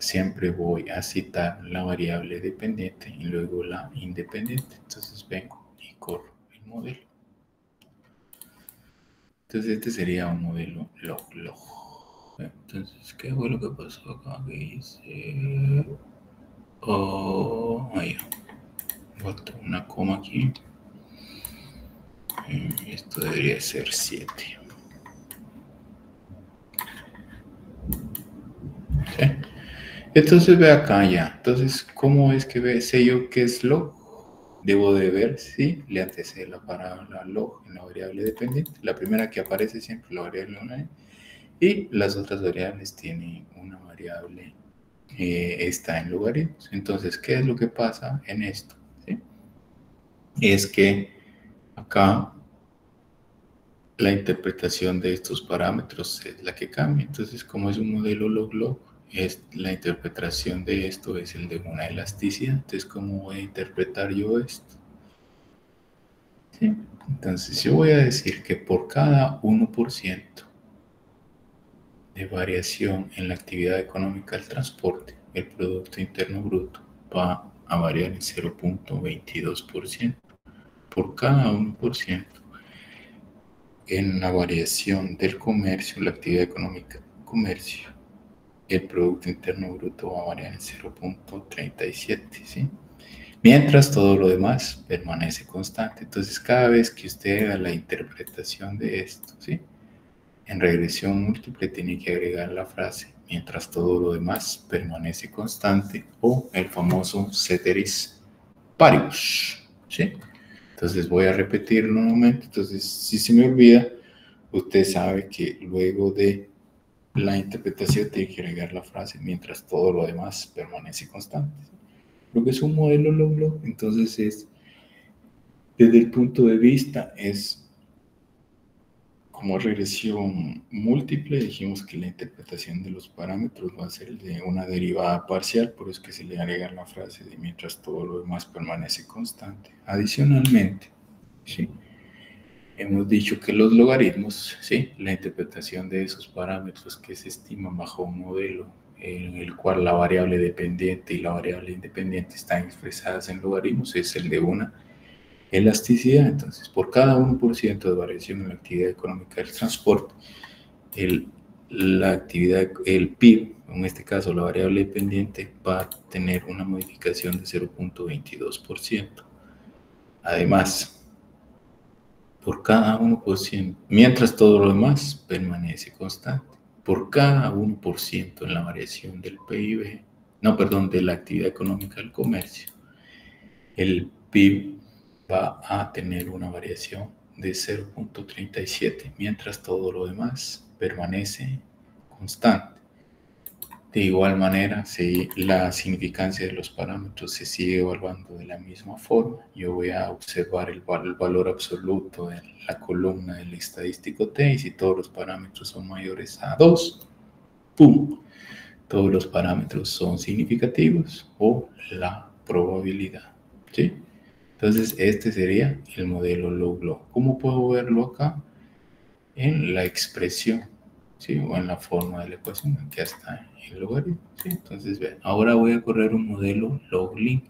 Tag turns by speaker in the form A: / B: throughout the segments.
A: siempre voy a citar la variable dependiente y luego la independiente. Entonces vengo y corro el modelo. Entonces este sería un modelo log. Entonces, ¿qué fue lo que pasó acá? Que hice... ahí. Falta una coma aquí. Esto debería ser 7. ¿Sí? Entonces ve acá ya. Entonces, ¿cómo es que sé yo qué es log? Debo de ver si le antecede la palabra log en la variable dependiente. La primera que aparece siempre, la variable online. Y las otras variables tienen una variable, está en logaritmos. Entonces, ¿qué es lo que pasa en esto? ¿Sí? Es que acá la interpretación de estos parámetros es la que cambia. Entonces, como es un modelo log-log, la interpretación de esto es el de una elasticidad. Entonces, ¿cómo voy a interpretar yo esto? ¿Sí? Entonces, yo voy a decir que por cada 1% de variación en la actividad económica del transporte, el Producto Interno Bruto va a variar en 0.22%. Por cada 1% en la variación del comercio, la actividad económica del comercio, el Producto Interno Bruto va a variar en 0.37, ¿sí? Mientras todo lo demás permanece constante. Entonces, cada vez que usted haga la interpretación de esto, ¿sí? En regresión múltiple tiene que agregar la frase, mientras todo lo demás permanece constante, o el famoso ceteris paribus, ¿sí? Entonces voy a repetirlo nuevamente. Entonces, si se me olvida, usted sabe que luego de la interpretación tiene que agregar la frase, mientras todo lo demás permanece constante. Lo que es un modelo log-log, entonces es, desde el punto de vista, es como regresión múltiple. Dijimos que la interpretación de los parámetros va a ser de una derivada parcial, por eso es que se le agrega la frase de mientras todo lo demás permanece constante. Adicionalmente, ¿sí? Hemos dicho que los logaritmos, ¿sí? La interpretación de esos parámetros que se estiman bajo un modelo en el cual la variable dependiente y la variable independiente están expresadas en logaritmos, es el de una elasticidad. Entonces, por cada 1% de variación en la actividad económica del transporte, el PIB, en este caso la variable dependiente, va a tener una modificación de 0.22%. Además, por cada 1%, mientras todo lo demás permanece constante. Por cada 1% en la variación del PIB, de la actividad económica del comercio, el PIB va a tener una variación de 0.37, mientras todo lo demás permanece constante. De igual manera, si la significancia de los parámetros se sigue evaluando de la misma forma, yo voy a observar el valor absoluto de la columna del estadístico T, y si todos los parámetros son mayores a 2, ¡pum!, todos los parámetros son significativos, o la probabilidad, ¿sí? Entonces, este sería el modelo log-log. ¿Cómo puedo verlo acá? En la expresión, ¿sí? O en la forma de la ecuación. Aquí está el logaritmo, ¿sí? Entonces, vean, ahora voy a correr un modelo log-link.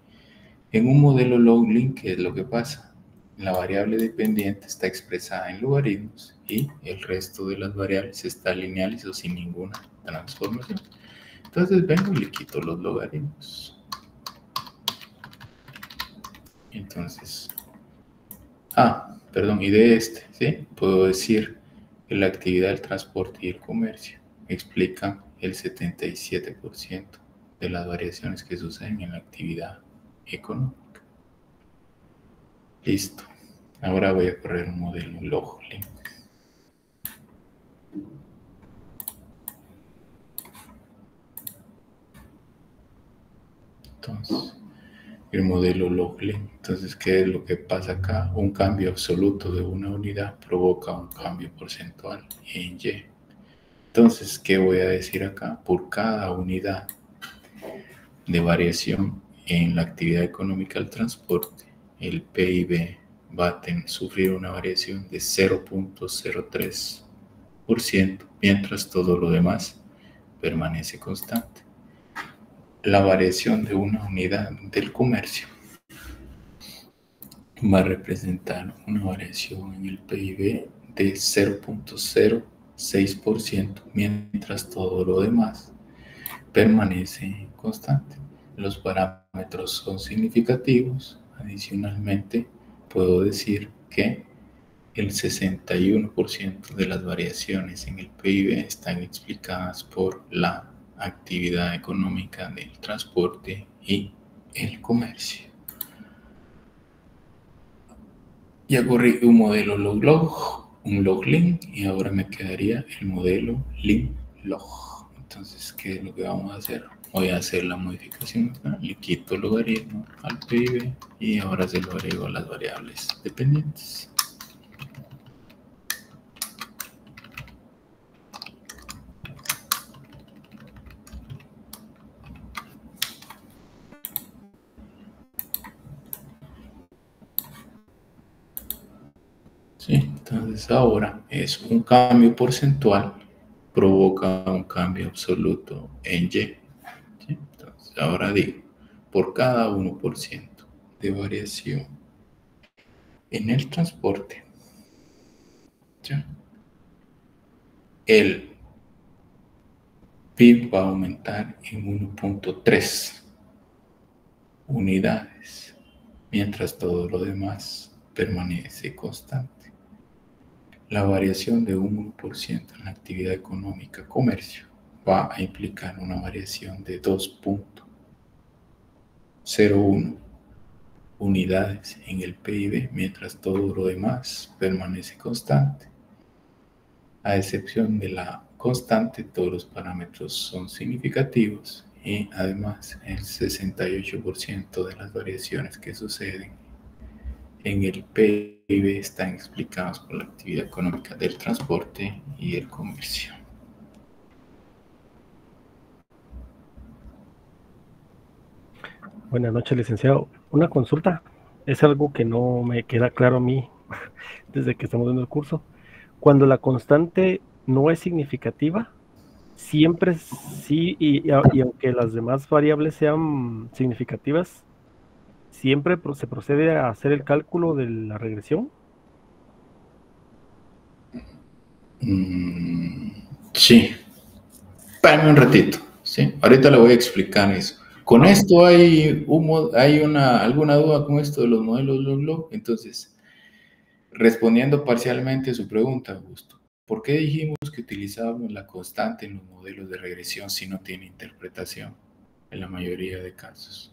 A: En un modelo log-link, ¿qué es lo que pasa? La variable dependiente está expresada en logaritmos y el resto de las variables está lineales o sin ninguna transformación. Entonces, vengo y le quito los logaritmos. Entonces, y de este, ¿sí? Puedo decir que la actividad del transporte y el comercio explica el 77% de las variaciones que suceden en la actividad económica. Listo. Ahora voy a correr un modelo log-link. Entonces, el modelo log-link. Entonces, ¿qué es lo que pasa acá? Un cambio absoluto de una unidad provoca un cambio porcentual en Y. Entonces, ¿qué voy a decir acá? Por cada unidad de variación en la actividad económica del transporte, el PIB va a sufrir una variación de 0.03%, mientras todo lo demás permanece constante. la variación de una unidad del comercio va a representar una variación en el PIB de 0.06%, mientras todo lo demás permanece constante. Los parámetros son significativos. Adicionalmente, puedo decir que el 61% de las variaciones en el PIB están explicadas por la actividad económica del transporte y el comercio. Ya corrí un modelo log-log, un log-lin, y ahora me quedaría el modelo lin-log. Entonces, ¿qué es lo que vamos a hacer? Voy a hacer la modificación acá, le quito logaritmo al PIB y ahora se lo agrego a las variables dependientes. ¿Sí? Entonces ahora es un cambio porcentual provoca un cambio absoluto en Y. ¿Sí? Entonces ahora digo, por cada 1% de variación en el transporte, ¿sí?, el PIB va a aumentar en 1.3 unidades, mientras todo lo demás permanece constante. La variación de un 1% en la actividad económica comercio va a implicar una variación de 2.01 unidades en el PIB, mientras todo lo demás permanece constante. A excepción de la constante, todos los parámetros son significativos y además el 68% de las variaciones que suceden en el PIB están explicados por la actividad económica del transporte y el comercio.
B: Buenas noches, licenciado. Una consulta. Es algo que no me queda claro a mí desde que estamos viendo el curso. Cuando la constante no es significativa, siempre sí, y aunque las demás variables sean significativas, siempre se procede a hacer el cálculo de la regresión.
A: Sí, espérame un ratito, ¿sí? Ahorita le voy a explicar eso. Con esto hay alguna duda con esto de los modelos log-log. Entonces, respondiendo parcialmente a su pregunta, Augusto, ¿por qué dijimos que utilizábamos la constante en los modelos de regresión si no tiene interpretación en la mayoría de casos?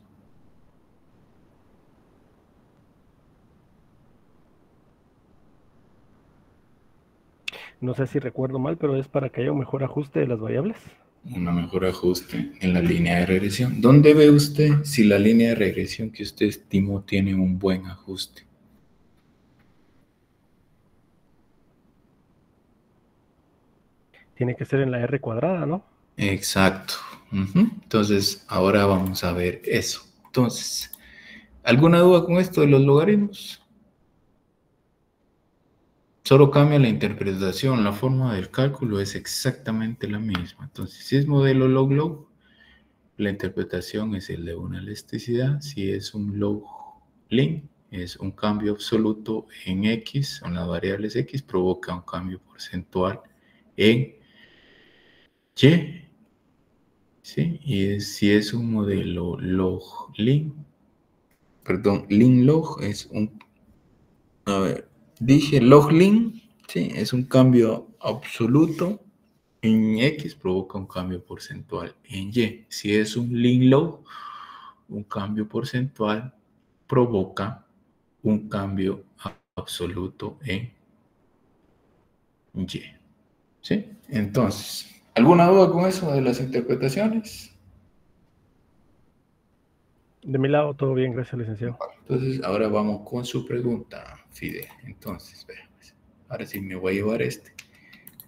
B: No sé si recuerdo mal, pero es para que haya un mejor ajuste de las variables.
A: Un mejor ajuste en la línea de regresión. ¿Dónde ve usted si la línea de regresión que usted estimó tiene un buen ajuste?
B: Tiene que ser en la R cuadrada, ¿no?
A: Exacto. Entonces, ahora vamos a ver eso. Entonces, ¿alguna duda con esto de los logaritmos? Solo cambia la interpretación, la forma del cálculo es exactamente la misma. Entonces, si es modelo log-log, la interpretación es el de una elasticidad. Si es un log-lin, es un cambio absoluto en X, son las variables X, provoca un cambio porcentual en Y. ¿Sí? Y si es un modelo log-lin, perdón, lin-log es un, a ver, dije log-lin, ¿sí?, es un cambio absoluto en X, provoca un cambio porcentual en Y. Si es un lin-log, un cambio porcentual provoca un cambio absoluto en Y. ¿Sí? Entonces, ¿alguna duda con eso de las interpretaciones?
B: De mi lado, todo bien, gracias, licenciado.
A: Entonces, ahora vamos con su pregunta, Fide. Entonces, veamos. Ahora sí me voy a llevar este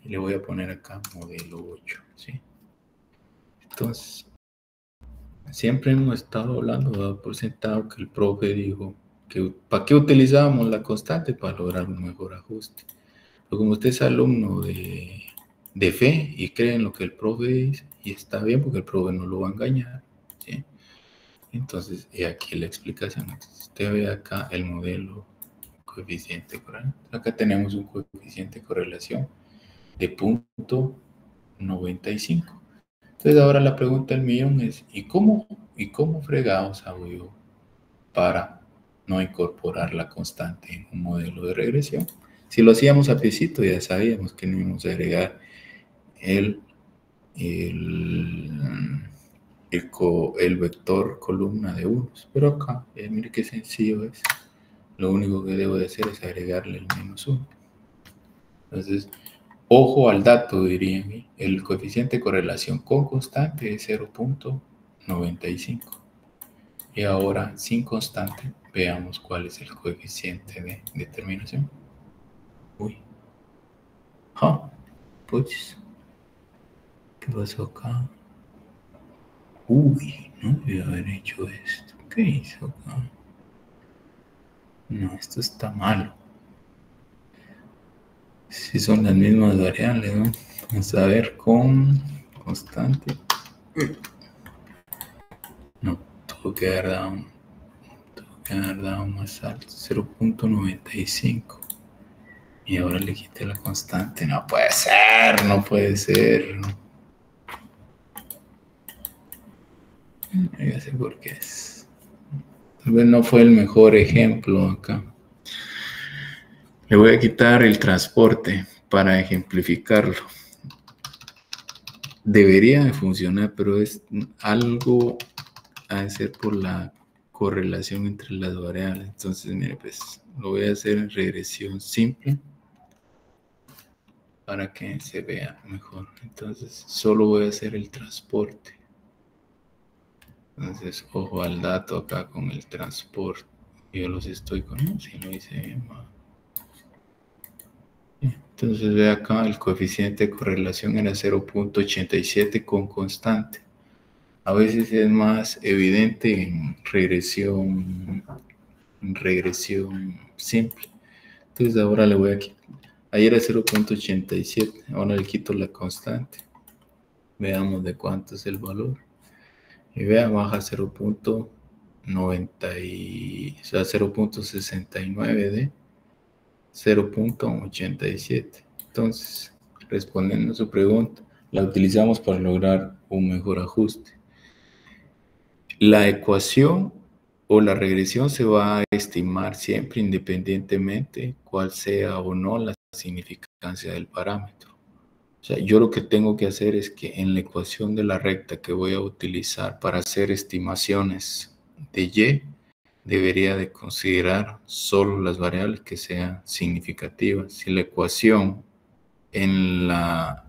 A: y le voy a poner acá modelo 8, ¿sí? Entonces, siempre hemos estado hablando, dado por sentado que el profe dijo que ¿para qué utilizábamos la constante? Para lograr un mejor ajuste. Pero como usted es alumno de fe y cree en lo que el profe dice, y está bien porque el profe no lo va a engañar, ¿sí? Entonces, y aquí la explicación. Entonces, usted ve acá el modelo coeficiente correlación. Acá tenemos un coeficiente de correlación de 0.95. Entonces, ahora la pregunta del millón es, ¿y cómo fregados hago yo para no incorporar la constante en un modelo de regresión? Si lo hacíamos a piecito, ya sabíamos que no íbamos a agregar el vector columna de unos. Pero acá, mire qué sencillo es. Lo único que debo de hacer es agregarle el menos 1. Entonces, ojo al dato, dirían. El coeficiente de correlación con constante es 0.95. Y ahora, sin constante, veamos cuál es el coeficiente de determinación. Uy. Pues, ¿qué pasó acá? Uy, no debía haber hecho esto. ¿Qué hizo acá? No, esto está malo. Si son las mismas variables, ¿no? Vamos a ver con constante. No, tuvo que haber dado más alto, 0.95. Y ahora le quité la constante. No puede ser, no puede ser. Ya sé por qué es. Tal vez no fue el mejor ejemplo acá. Le voy a quitar el transporte para ejemplificarlo. Debería de funcionar, pero es algo a ser por la correlación entre las variables. Entonces, mire, pues lo voy a hacer en regresión simple para que se vea mejor. Entonces, solo voy a hacer el transporte. Entonces, ojo al dato acá con el transporte. Yo los estoy con... Si lo hice bien, entonces ve acá el coeficiente de correlación era 0.87 con constante. A veces es más evidente en regresión simple. Entonces ahora le voy a quitar. Ahí era 0.87, ahora le quito la constante. Veamos de cuánto es el valor. Y vea, baja 0.90, o sea, 0.69 de 0.87. Entonces, respondiendo a su pregunta, la utilizamos para lograr un mejor ajuste. La ecuación o la regresión se va a estimar siempre independientemente cuál sea o no la significancia del parámetro. O sea, yo lo que tengo que hacer es que en la ecuación de la recta que voy a utilizar para hacer estimaciones de Y, debería de considerar solo las variables que sean significativas. Si la ecuación si en la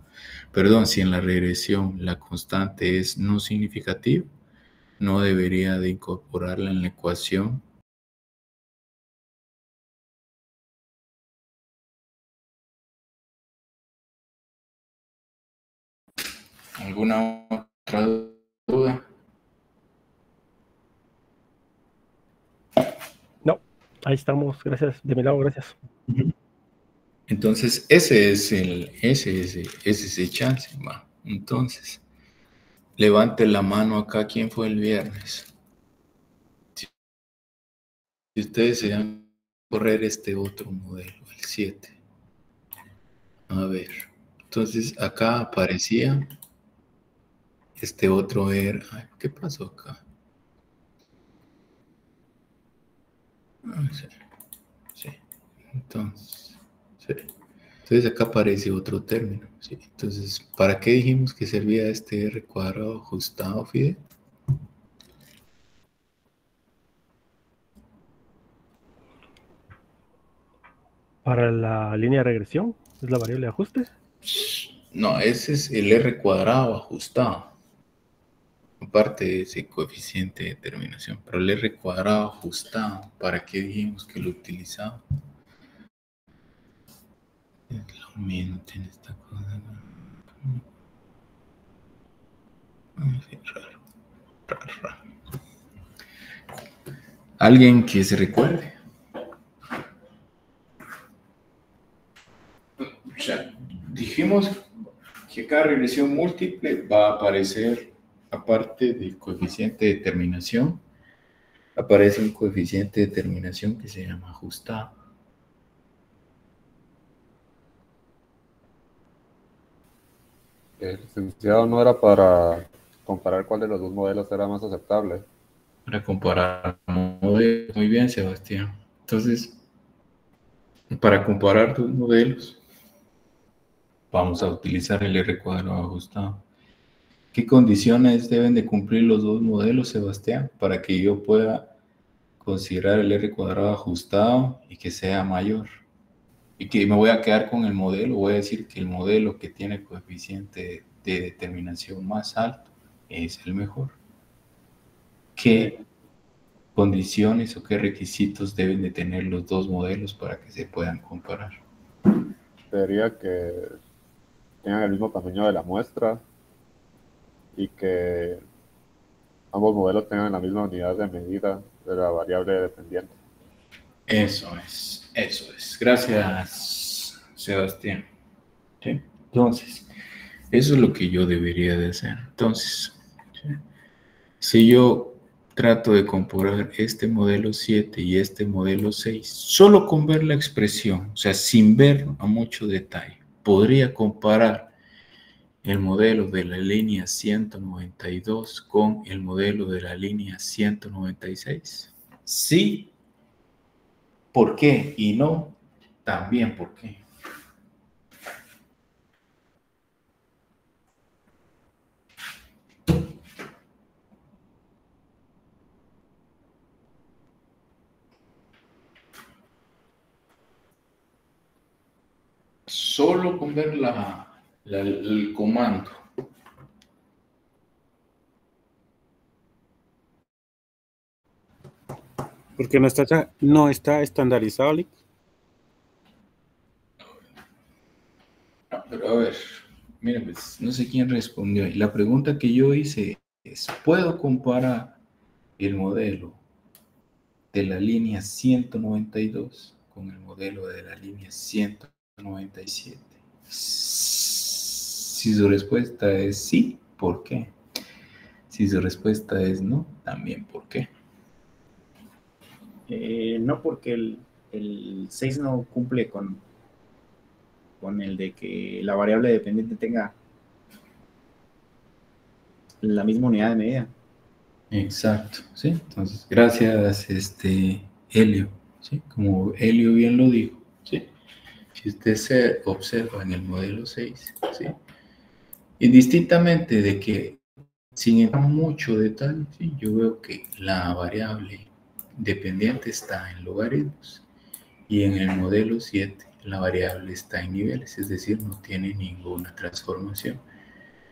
A: regresión la constante es no significativa, no debería de incorporarla en la ecuación. ¿Alguna otra duda?
B: No, ahí estamos, gracias, de mi lado, gracias.
A: Entonces, ese es el chance, va. Entonces, levante la mano acá, ¿quién fue el viernes? Si ustedes se dan correr este otro modelo, el 7. A ver, entonces acá aparecía este otro ay, ¿qué pasó acá? Sí, sí. Entonces, sí. Entonces acá aparece otro término, ¿sí? Entonces, ¿para qué dijimos que servía este R cuadrado ajustado, Fide?
B: Para la línea de regresión, es la variable de ajuste.
A: No, ese es el R cuadrado ajustado. Aparte de ese coeficiente de determinación. Pero el R cuadrado ajustado, ¿para qué dijimos que lo utilizaba? Es lo mismo, tiene esta cosa. Raro. ¿Alguien que se recuerde? O sea, dijimos que cada regresión múltiple va a aparecer aparte del coeficiente de determinación, aparece un coeficiente de determinación que se llama ajustado.
C: El licenciado no era para comparar cuál de los dos modelos era más aceptable.
A: Para comparar modelos. Muy bien, Sebastián. Entonces, para comparar dos modelos, vamos a utilizar el R cuadrado ajustado. ¿Qué condiciones deben de cumplir los dos modelos, Sebastián, para que yo pueda considerar el R cuadrado ajustado y que sea mayor? Y que me voy a quedar con el modelo, voy a decir que el modelo que tiene coeficiente de determinación más alto es el mejor. ¿Qué condiciones o qué requisitos deben de tener los dos modelos para que se puedan comparar?
C: Sería que tengan el mismo tamaño de la muestra y que ambos modelos tengan la misma unidad de medida de la variable dependiente.
A: Eso es. Gracias, Sebastián. ¿Sí? Entonces, eso es lo que yo debería de hacer. Entonces, ¿sí? Si yo trato de comparar este modelo 7 y este modelo 6, solo con ver la expresión, o sea, sin ver a mucho detalle, podría comparar el modelo de la línea 192 con el modelo de la línea 196. Sí, ¿por qué? Y no, también ¿por qué? Solo con ver el comando.
D: Porque no está estandarizado, Lick.
A: Pero a ver, mira, pues, no sé quién respondió. Y la pregunta que yo hice es, ¿puedo comparar el modelo de la línea 192 con el modelo de la línea 197? Si su respuesta es sí, ¿por qué? Si su respuesta es no, también ¿por qué?
E: No, porque el 6 no cumple con el de que la variable dependiente tenga la misma unidad de medida.
A: Exacto, ¿sí? Entonces, gracias, Helio, ¿sí? Como Helio bien lo dijo, ¿sí? Si usted se observa en el modelo 6, ¿sí? Indistintamente de que, sin entrar mucho detalle, ¿sí? Yo veo que la variable dependiente está en logaritmos y en el modelo 7 la variable está en niveles, es decir, no tiene ninguna transformación.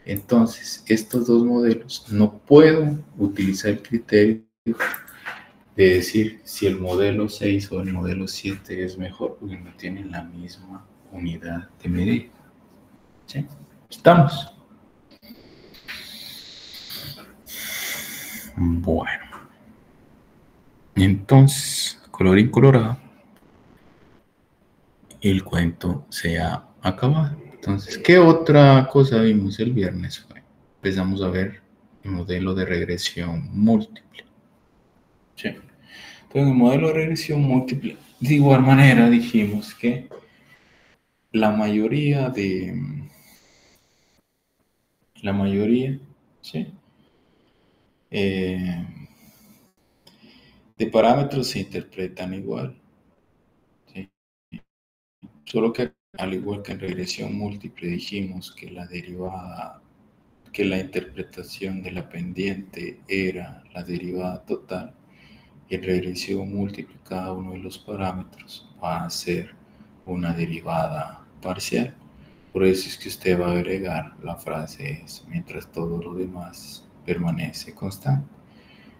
A: Entonces, estos dos modelos no puedo utilizar el criterio de decir si el modelo 6 o el modelo 7 es mejor porque no tienen la misma unidad de medida. ¿Sí? ¿Estamos? Bueno. Entonces, colorín colorado, el cuento se ha acabado. Entonces, ¿qué otra cosa vimos el viernes? Empezamos a ver el modelo de regresión múltiple. ¿Sí? Entonces, en el modelo de regresión múltiple, de igual manera dijimos que la mayoría, ¿sí? De parámetros se interpretan igual, ¿sí? Solo que al igual que en regresión múltiple dijimos que la derivada, que la interpretación de la pendiente era la derivada total, y en regresión múltiple cada uno de los parámetros va a ser una derivada parcial. Por eso es que usted va a agregar la frase es, mientras todo lo demás permanece constante.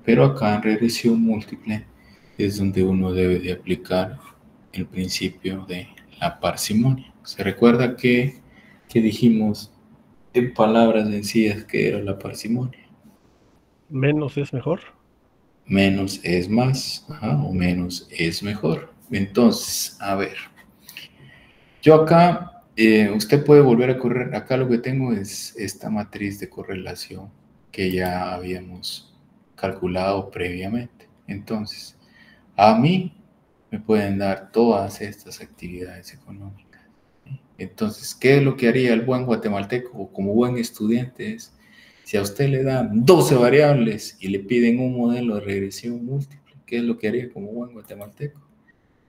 A: Pero acá en regresión múltiple es donde uno debe de aplicar el principio de la parsimonia. ¿Se recuerda que dijimos en palabras sencillas que era la parsimonia?
B: Menos es mejor.
A: Menos es más, o menos es mejor. Entonces, a ver, yo acá, usted puede volver a correr, acá lo que tengo es esta matriz de correlación que ya habíamos calculado previamente. Entonces, a mí me pueden dar todas estas actividades económicas. Entonces, ¿qué es lo que haría el buen guatemalteco como buen estudiante? Es, si a usted le dan 12 variables y le piden un modelo de regresión múltiple, ¿qué es lo que haría como buen guatemalteco?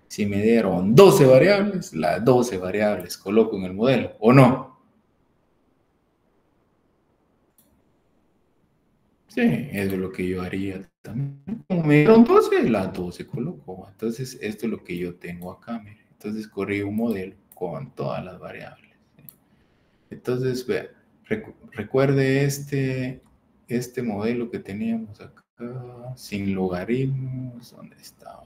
A: Si me dieron 12 variables, las 12 variables coloco en el modelo, ¿o no? Sí, eso es lo que yo haría también. Como me dieron 12, las 12 coloco. Entonces, esto es lo que yo tengo acá, mire. Entonces, corrí un modelo con todas las variables. Entonces, vea, recuerde este modelo que teníamos acá, sin logaritmos, ¿dónde estaba?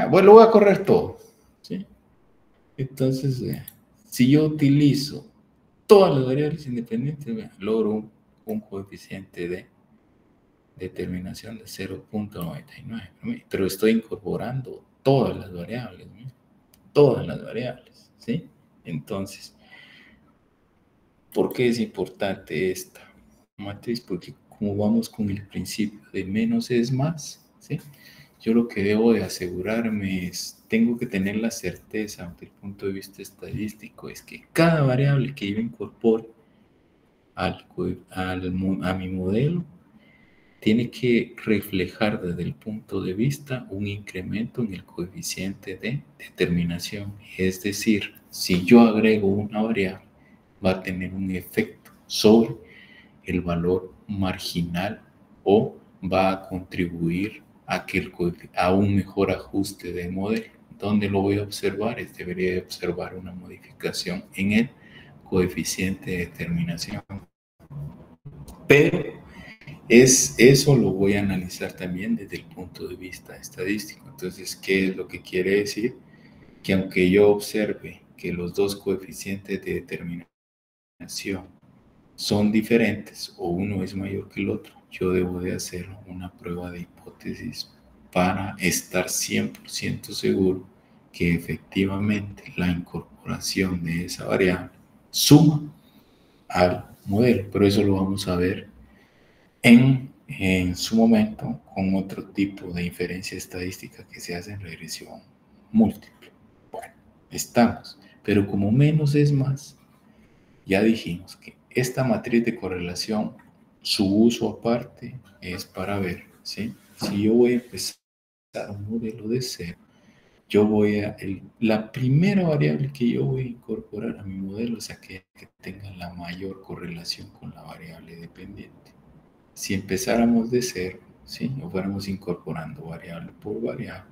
A: Bueno, lo voy a correr todo, ¿sí? Entonces, si yo utilizo todas las variables independientes, vea, logro un coeficiente de determinación de 0.99, pero estoy incorporando todas las variables, ¿no? Todas las variables, ¿sí? Entonces, ¿por qué es importante esta matriz? Porque como vamos con el principio de menos es más, ¿sí? Yo lo que debo de asegurarme es, tengo que tener la certeza desde el punto de vista estadístico, es que cada variable que yo incorpore a mi modelo tiene que reflejar desde el punto de vista un incremento en el coeficiente de determinación. Es decir, si yo agrego una variable, va a tener un efecto sobre el valor marginal o va a contribuir a un mejor ajuste de modelo. ¿Dónde lo voy a observar? Debería de observar una modificación en el coeficiente de determinación. Pero eso lo voy a analizar también desde el punto de vista estadístico. Entonces, ¿qué es lo que quiere decir? Que aunque yo observe que los dos coeficientes de determinación son diferentes o uno es mayor que el otro, yo debo de hacer una prueba de hipótesis para estar 100% seguro que efectivamente la incorporación de esa variable suma al modelo. Pero eso lo vamos a ver en su momento con otro tipo de inferencia estadística que se hace en regresión múltiple. Bueno, estamos, pero como menos es más, ya dijimos que esta matriz de correlación, su uso aparte es para ver, ¿sí? Si yo voy a empezar un modelo de cero, yo la primera variable que yo voy a incorporar a mi modelo es aquella que tenga la mayor correlación con la variable dependiente. Si empezáramos de cero, ¿sí? O fuéramos incorporando variable por variable,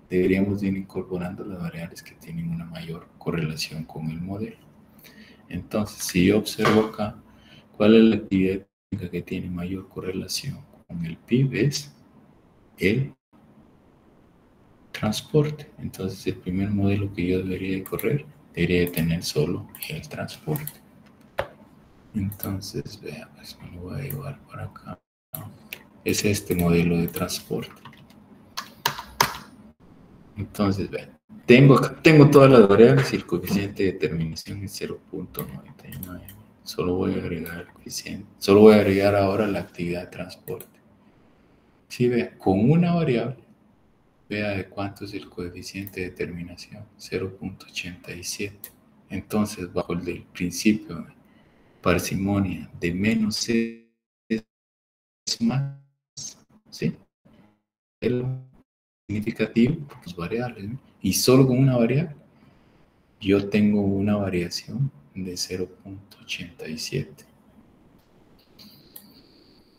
A: deberíamos ir incorporando las variables que tienen una mayor correlación con el modelo. Entonces, si yo observo acá, ¿cuál es la actividad económica que tiene mayor correlación con el PIB? Es el transporte. Entonces, el primer modelo que yo debería de correr, debería de tener solo el transporte. Entonces, veamos, me lo voy a llevar para acá. Es este modelo de transporte. Entonces, vean, tengo todas las variables y el coeficiente de determinación es 0.99. Solo voy a agregar el coeficiente. Solo voy a agregar ahora la actividad de transporte. Si vea, con una variable, vea de cuánto es el coeficiente de determinación, 0.87. Entonces, bajo el del principio de parsimonia de menos es más, ¿sí? El significativo por las variables, ¿no? Y solo con una variable yo tengo una variación de 0.87.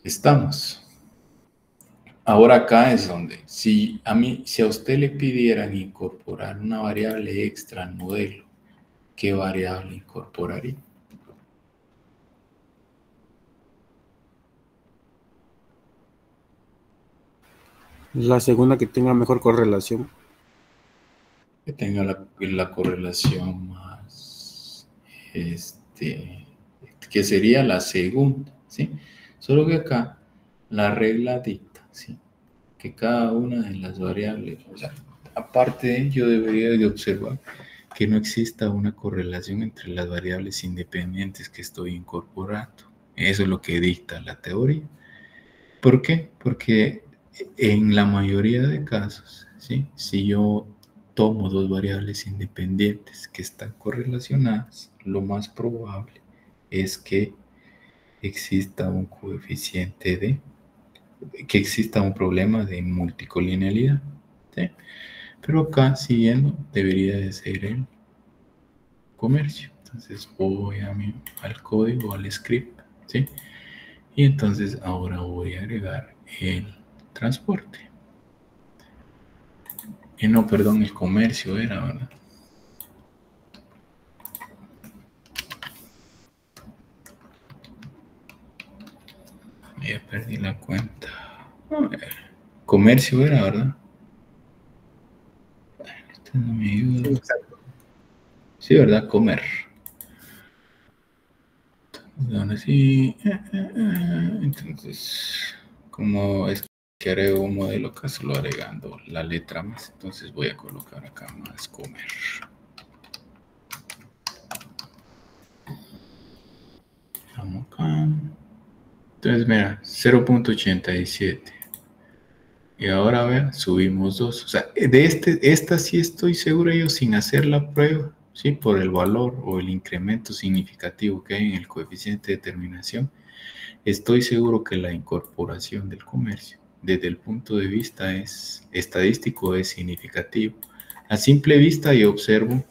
A: Estamos. Ahora acá es donde, si a usted le pidieran incorporar una variable extra al modelo, ¿qué variable incorporaría?
D: La segunda que tenga mejor correlación.
A: Que tenga la correlación más, que sería la segunda, ¿sí? Solo que acá la regla dicta, ¿sí? Que cada una de las variables, o sea, aparte de ello debería de observar que no exista una correlación entre las variables independientes que estoy incorporando. Eso es lo que dicta la teoría. ¿Por qué? Porque en la mayoría de casos, ¿sí? Si yo tomo dos variables independientes que están correlacionadas, lo más probable es que exista un coeficiente que exista un problema de multicolinealidad, ¿sí? Pero acá, siguiendo, debería de ser el comercio. Entonces voy al código, al script, ¿sí? Y entonces ahora voy a agregar el transporte. No, perdón, el comercio era, ¿verdad? Ya perdí la cuenta. Comercio era, ¿verdad? Esto no me ayuda.
E: Exacto.
A: Sí, ¿verdad? Comer. Ahora sí. Entonces, como es que agrego un modelo acá, solo agregando la letra más. Entonces voy a colocar acá más comer. Vamos acá. Entonces, mira, 0.87. Y ahora, vean, subimos 2. O sea, esta sí estoy seguro yo sin hacer la prueba, ¿sí? Por el valor o el incremento significativo que hay en el coeficiente de determinación. Estoy seguro que la incorporación del comercio, desde el punto de vista estadístico, es significativo. A simple vista yo observo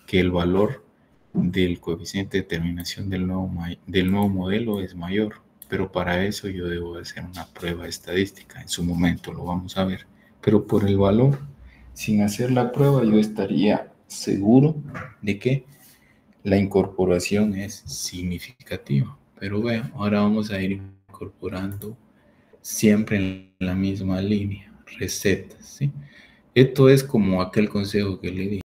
A: que el valor del coeficiente de determinación del nuevo modelo es mayor, pero para eso yo debo hacer una prueba estadística. En su momento lo vamos a ver, pero por el valor, sin hacer la prueba, yo estaría seguro de que la incorporación es significativa. Pero bueno, ahora vamos a ir incorporando siempre en la misma línea, recetas, ¿sí? Esto es como aquel consejo que le di.